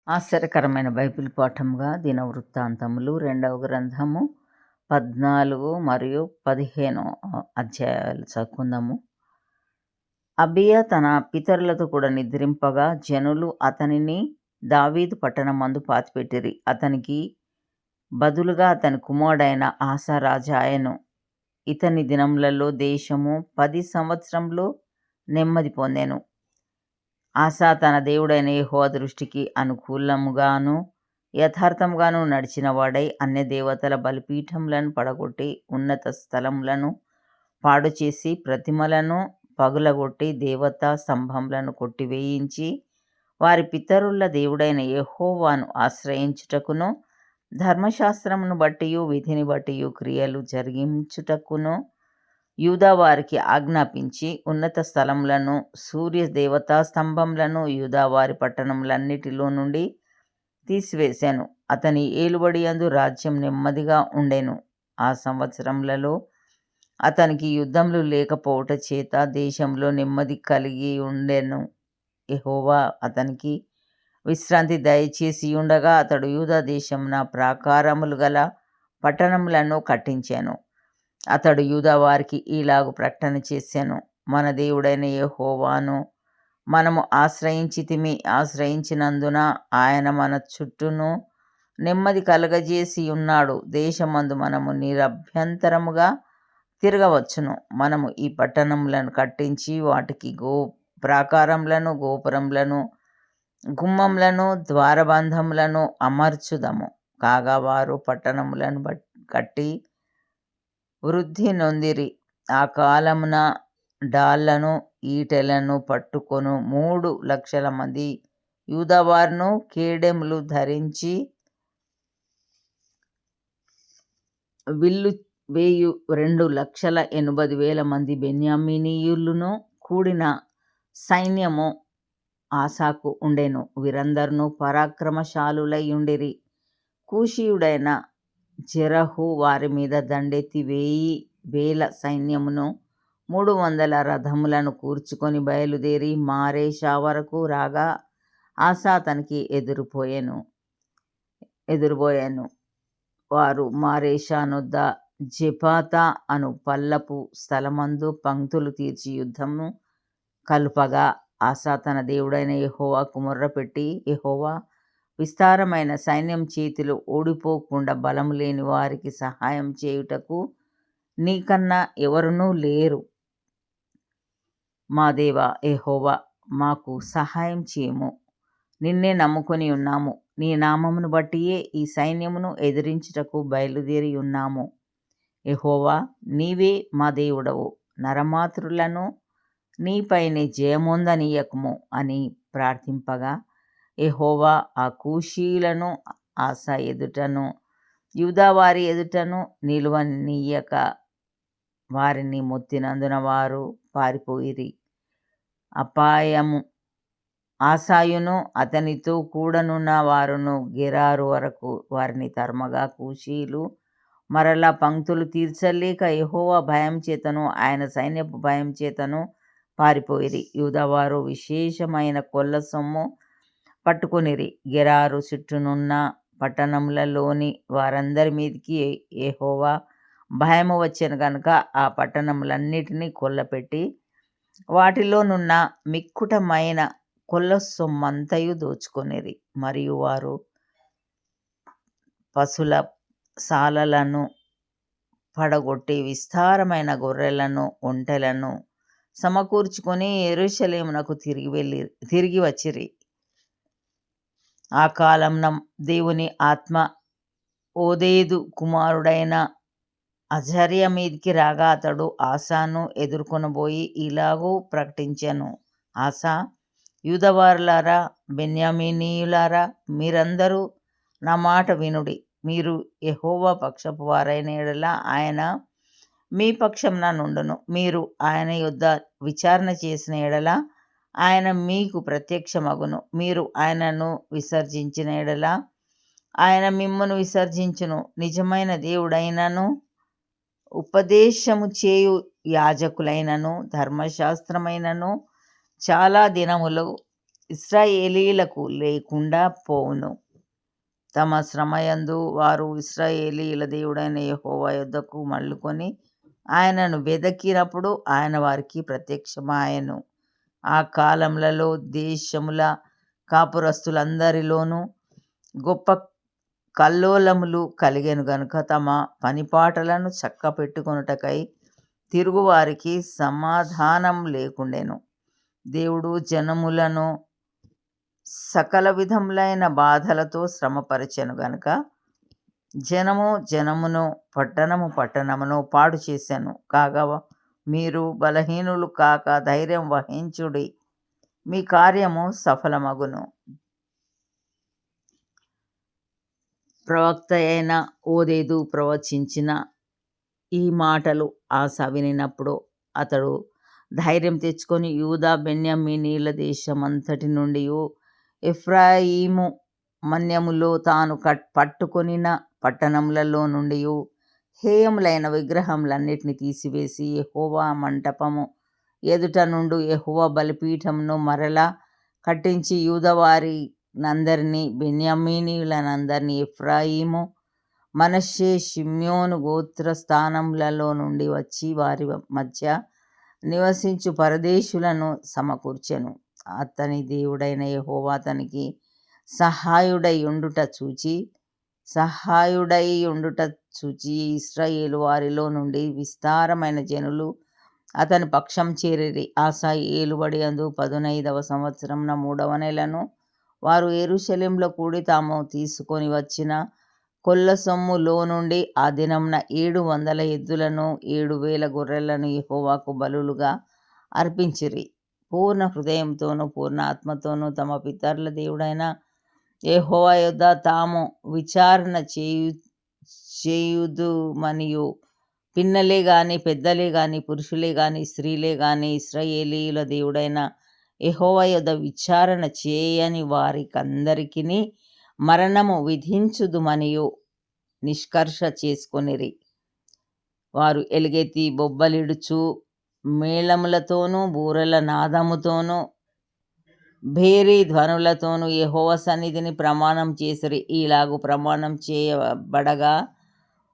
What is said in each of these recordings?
ఆశ్చర్యకరమైన బైబిల్ పాఠంగా దినవృత్తాంతములు 2వ గ్రంథము 14 మరియు 15 అధ్యాయాలు చదువుకుందాము. అబీయా తన పితరులతో కూడా నిద్రింపగా జనులు అతనిని దావీదు పట్టణమందు పాతిపెట్టిరి. అతనికి బదులుగా అతని కుమారుడైన ఆసా రాజా ఆయను. ఇతని దినములలో దేశము 10 సంవత్సరములు నెమ్మది పొందెను. ఆసా తన దేవుడైన యెహోవా దృష్టికి అనుకూలముగాను యథార్థముగాను నడిచిన వాడై అన్య దేవతల బలిపీఠములను పడగొట్టి ఉన్నత స్థలములను పాడు చేసి ప్రతిమలను పగులగొట్టి దేవతా స్తంభములను కొట్టివేయించి వారి పితరుల దేవుడైన యెహోవాను ఆశ్రయించుటకును ధర్మశాస్త్రమును బట్టియు విధిని బట్టియు క్రియలు జరిగించుటకును యూదా వారికి ఆజ్ఞాపించి ఉన్నత స్థలములను సూర్య దేవతా స్తంభములను యూదా వారి పట్టణములన్నిటిలో నుండి తీసివేశాను. అతని ఏలుబడి యందు రాజ్యం నెమ్మదిగా ఉండెను. ఆ సంవత్సరములలో అతనికి యుద్ధములు లేకపోవుట చేత దేశంలో నెమ్మది కలిగి ఉండెను. యెహోవా అతనికి విశ్రాంతి దయచేసి ఉండగా అతడు యూదా దేశమున ప్రాకారములు గల పట్టణములను కట్టించాను. అతడు యూదా వారికి ఈలాగు ప్రకటన చేశాను: మన దేవుడైన యెహోవాను మనము ఆశ్రయించినందున ఆయన మన చుట్టూను నెమ్మది కలగజేసి ఉన్నాడు. దేశమందు మనము నిరభ్యంతరముగా తిరగవచ్చును. మనము ఈ పట్టణములను కట్టించి వాటికి ప్రాకారములను, గోపురములను, గుమ్మములను, ద్వారబంధములను అమర్చుదము. కాగా వారు పట్టణములను కట్టి వృద్ధి నొందిరి. ఆ కాలమున డాళ్లను, ఈటెలను పట్టుకొను 3 లక్షల మంది యూదావారును, కేడెములు ధరించి విల్లు వేయు 2,80,000 మంది బెన్యామీనీయులను కూడిన సైన్యము ఆసాకు ఉండెను. వీరందరును పరాక్రమశాలులై ఉండిరి. కూషీయుడైన జెరహు వారి మీద దండెత్తి 1,000 సైన్యమును 300 రథములను కూర్చుకొని బయలుదేరి మారేషా వరకు రాగా ఆసా అతనికి ఎదురుబోయెను. వారు మారేషా నొద్ద జెపాతా అను పల్లపు స్థలమందు పంక్తులు తీర్చి యుద్ధము కలుపగా ఆసా తన దేవుడైన యెహోవాకు మొర్రపెట్టి, యెహోవా, విస్తారమైన సైన్యం చేతిలో ఓడిపోకుండా బలము లేని వారికి సహాయం చేయుటకు నీకన్నా ఎవరునూ లేరు. మా దేవా యెహోవా, మాకు సహాయం చేయుము. నిన్నే నమ్ముకొని ఉన్నాము. నీ నామమును బట్టియే ఈ సైన్యమును ఎదిరించుటకు బయలుదేరి ఉన్నాము. యెహోవా, నీవే మా దేవుడవు. నరమాతృలను నీపైనే జయమొందనీయకుము అని ప్రార్థింపగా యెహోవా ఆ కూషీయులను ఆసా ఎదుటను యూదావారి ఎదుటను నిలువనీయక వారిని మొత్తినందున వారు పారిపోయిరి. అపాయము ఆసాయును అతనితో కూడనున్న వారును గెరారు వరకు వారిని తరుమగా కూషీయులు మరలా పంక్తులు తీర్చలేక యెహోవా భయం చేతను ఆయన సైన్యపు భయం చేతను పారిపోయిరి. యూదావారు విశేషమైన కొల్ల సొమ్ము పట్టుకొనిరి. గెరారు చుట్టూనున్న పట్టణములలోని వారందరి మీదికి యెహోవా భయము వచ్చెను గనుక ఆ పట్టణములన్నిటినీ కొల్లపెట్టి వాటిలోనున్న మిక్కుటమైన కొల్ల సొమ్మంతయు దోచుకొనిరి. మరియు వారు పశుల సాలలను పడగొట్టి విస్తారమైన గొర్రెలను, ఒంటెలను సమకూర్చుకొని యెరూషలేమునకు తిరిగి వచ్చిరి. ఆ కాలమున దేవుని ఆత్మ ఓదేదు కుమారుడైన అజర్య మీదికి రాగా అతడు ఆసాను ఎదుర్కొనబోయి ఇలాగూ ప్రకటించెను: ఆసా, యూదావారులారా, బెన్యామీనీయులారా, మీరందరూ నా మాట వినుడి. మీరు యెహోవా పక్షపు వారైన యెడల ఆయన మీ పక్షమున నుండును. మీరు ఆయన యొద్ద విచారణ చేసిన యెడల ఆయన మీకు ప్రత్యక్షమగును. మీరు ఆయనను విసర్జించిన యెడల ఆయన మిమ్మును విసర్జించును. నిజమైన దేవుడైనను ఉపదేశము చేయు యాజకులైనను ధర్మశాస్త్రమైనను చాలా దినములు ఇశ్రాయేలీయులకు లేకుండా పోవును. తమ శ్రమయందు వారు ఇశ్రాయేలీయుల దేవుడైన యెహోవా యొద్దకు మళ్ళుకొని ఆయనను వెదకినప్పుడు ఆయన వారికి ప్రత్యక్షమాయెను. ఆ కాలములలో దేశముల కాపురస్తులందరిలోనూ గొప్ప కల్లోలములు కలిగెను గనుక తమ పనిపాటలను చక్కపెట్టుకొనుటకై తిరుగువారికి సమాధానం లేకుండెను. దేవుడు జనములను సకల విధములైన బాధలతో శ్రమపరచెను గనుక జనము జనమును పట్టణమును పాడు చేశాను. కాగా మీరు బలహీనులు కాక ధైర్యం వహించుడి, మీ కార్యము సఫలమగును. ప్రవక్త అయిన ఓదేదు ప్రవచించిన ఈ మాటలు ఆసా వినినప్పుడు అతడు ధైర్యం తెచ్చుకొని యూదా బెన్యామీనీల దేశమంతటి నుండి ఎఫ్రాయిము మన్యములో తాను పట్టుకొనిన పట్టణములలో నుండి హేయములైన విగ్రహములన్నిటిని తీసివేసి యెహోవా మంటపము ఎదుట నుండి యెహోవా బలిపీఠమును మరలా కట్టించి యూదావారినందరినీ బెన్యామీనీయులనందరినీ ఎఫ్రాయిము మనష్షే షిమ్యోను గోత్ర స్థానములలో నుండి వచ్చి వారి మధ్య నివసించు పరదేశులను సమకూర్చెను. అతని దేవుడైన యెహోవా అతనికి సహాయుడై ఉండుట చూచి ఇశ్రాయేలు వారిలో నుండి విస్తారమైన జనులు అతని పక్షం చేరిరి. ఆసా ఏలుబడి అందు 15వ సంవత్సరమున 3వ నెలను వారు యెరూషలేములో కూడి తాము తీసుకొని వచ్చిన కొల్ల సొమ్ములో నుండి ఆ దినమున 700 ఎద్దులను 7,000 గొర్రెలను యెహోవాకు బలులుగా అర్పించిరి. పూర్ణ హృదయంతోనూ పూర్ణ ఆత్మతోనూ తమ పితరుల దేవుడైన యెహోవా యొద్ద తాము విచారణ చేయుదుమనియు పిన్నలే గాని పెద్దలే గాని పురుషులే గాని స్త్రీలే గాని ఇశ్రాయేలీయుల దేవుడైన యెహోవా యొద్ద విచారణ చేయని వారికందరికిని మరణము విధించుదుమనియు నిష్కర్ష చేసుకొనిరి. వారు ఎలుగెత్తి బొబ్బలిడుచు మేళములతోనూ బూరల నాదముతోనూ భేరీ ధ్వనులతోనూ యెహోవా సన్నిధిని ప్రమాణం చేసిరి. ఈలాగు ప్రమాణం చేయబడగా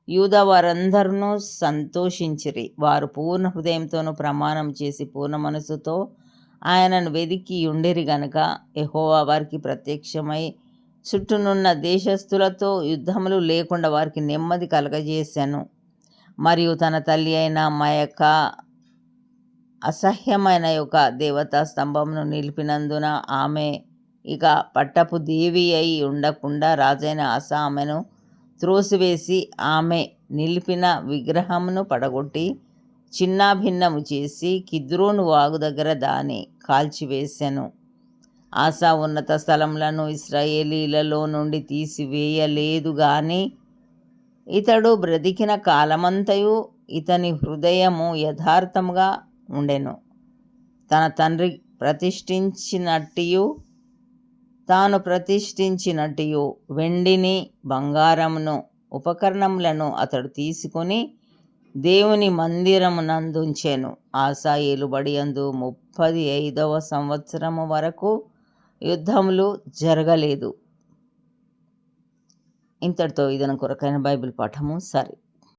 యూదా వారందరూ సంతోషించిరి. వారు పూర్ణ హృదయంతోనూ ప్రమాణం చేసి పూర్ణ మనసుతో ఆయనను వెదికి ఉండిరి గనుక యెహోవా వారికి ప్రత్యక్షమై చుట్టూనున్న దేశస్థులతో యుద్ధములు లేకుండా వారికి నెమ్మది కలగజేసెను. మరియు తన తల్లి అయిన మయక అసహ్యమైన ఒక దేవతా స్తంభమును నిలిపినందున ఆమె ఇక పట్టపు దేవి అయి ఉండకుండా రాజైన ఆసా ఆమెను త్రోసివేసి ఆమె నిలిపిన విగ్రహమును పడగొట్టి చిన్నాభిన్నము చేసి కిద్రోను వాగు దగ్గర దాన్ని కాల్చివేసెను. ఆసా ఉన్నత స్థలములను ఇశ్రాయేలీలలో నుండి తీసివేయలేదు గాని ఇతడు బ్రతికిన కాలమంతయు ఇతని హృదయము యథార్థముగా ఉండెను. తన తండ్రి తాను ప్రతిష్ఠించినట్టు వెండిని బంగారమును ఉపకరణములను అతడు తీసుకొని దేవుని మందిరమునందుంచెను. ఆసా ఏలుబడి అందు 35వ సంవత్సరము వరకు యుద్ధములు జరగలేదు. ఇంతటితో ఇదన కొరకైన బైబిల్ పాఠము సరి.